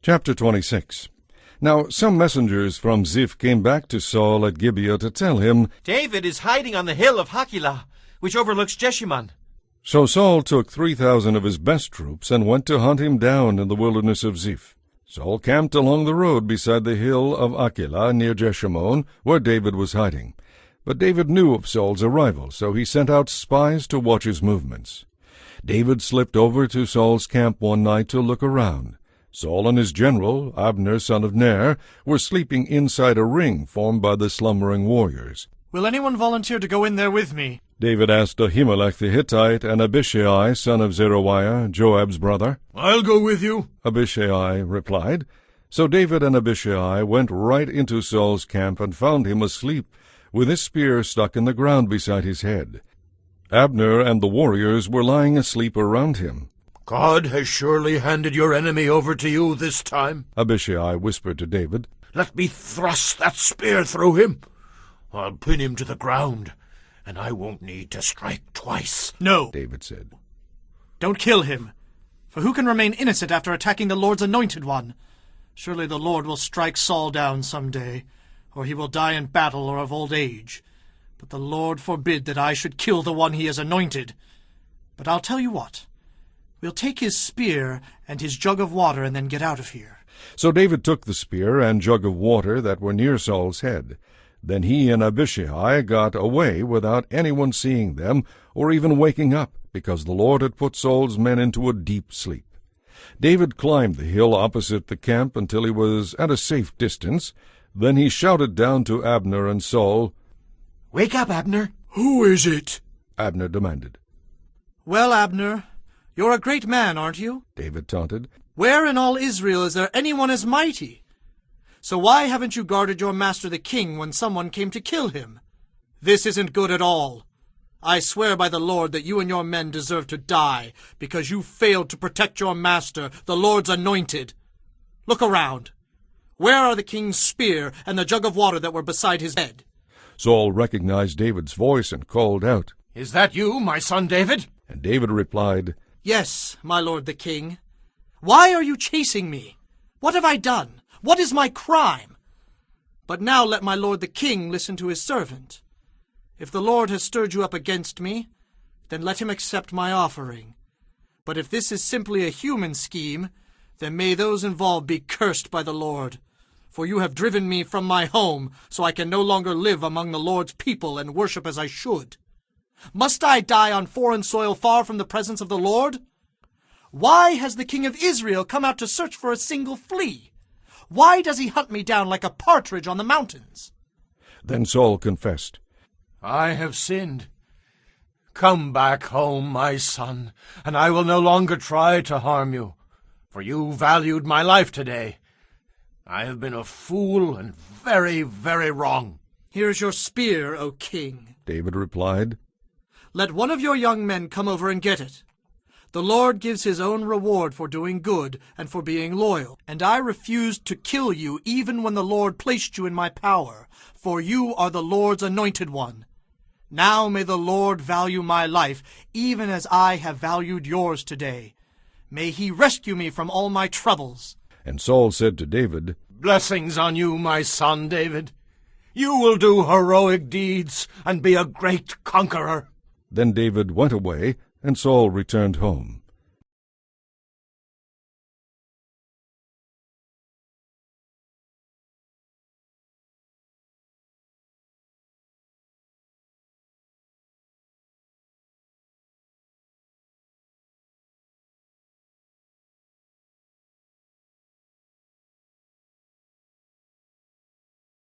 Chapter 26. Now some messengers from Ziph came back to Saul at Gibeah to tell him, David is hiding on the hill of Hachilah, which overlooks Jeshimon. So Saul took 3,000 of his best troops and went to hunt him down in the wilderness of Ziph. Saul camped along the road beside the hill of Hachilah near Jeshimon, where David was hiding. But David knew of Saul's arrival, so he sent out spies to watch his movements. David slipped over to Saul's camp one night to look around. Saul and his general, Abner son of Ner, were sleeping inside a ring formed by the slumbering warriors. "Will anyone volunteer to go in there with me?" David asked Ahimelech the Hittite and Abishai son of Zeruiah, Joab's brother. "I'll go with you," Abishai replied. So David and Abishai went right into Saul's camp and found him asleep, with his spear stuck in the ground beside his head. Abner and the warriors were lying asleep around him. "God has surely handed your enemy over to you this time," Abishai whispered to David. "Let me thrust that spear through him. I'll pin him to the ground, and I won't need to strike twice." "No," David said. "Don't kill him. For who can remain innocent after attacking the Lord's anointed one? Surely the Lord will strike Saul down some day, or he will die in battle or of old age. But the Lord forbid that I should kill the one he has anointed. But I'll tell you what. We'll take his spear and his jug of water and then get out of here." So David took the spear and jug of water that were near Saul's head. Then he and Abishai got away without anyone seeing them or even waking up, because the Lord had put Saul's men into a deep sleep. David climbed the hill opposite the camp until he was at a safe distance. Then he shouted down to Abner and Saul. "Wake up, Abner." "Who is it?" Abner demanded. "Well, Abner, you're a great man, aren't you? David taunted. Where in all Israel is there anyone as mighty? So why haven't you guarded your master the king when someone came to kill him? This isn't good at all. I swear by the Lord that you and your men deserve to die because you failed to protect your master, the Lord's anointed. Look around. Where are the king's spear and the jug of water that were beside his bed?" Saul recognized David's voice and called out. "Is that you, my son David?" And David replied, "Yes, my lord the king. Why are you chasing me? What have I done? What is my crime? But now let my lord the king listen to his servant. If the Lord has stirred you up against me, then let him accept my offering. But if this is simply a human scheme, then may those involved be cursed by the Lord. For you have driven me from my home, so I can no longer live among the Lord's people and worship as I should. Must I die on foreign soil far from the presence of the Lord? Why has the king of Israel come out to search for a single flea? Why does he hunt me down like a partridge on the mountains?" Then Saul confessed. "I have sinned. Come back home, my son, and I will no longer try to harm you, for you valued my life today. I have been a fool and very, very wrong." "Here is your spear, O king," David replied. "Let one of your young men come over and get it. The Lord gives his own reward for doing good and for being loyal, and I refused to kill you even when the Lord placed you in my power, for you are the Lord's anointed one. Now may the Lord value my life, even as I have valued yours today. May he rescue me from all my troubles." And Saul said to David, "Blessings on you, my son David. You will do heroic deeds and be a great conqueror." Then David went away, and Saul returned home.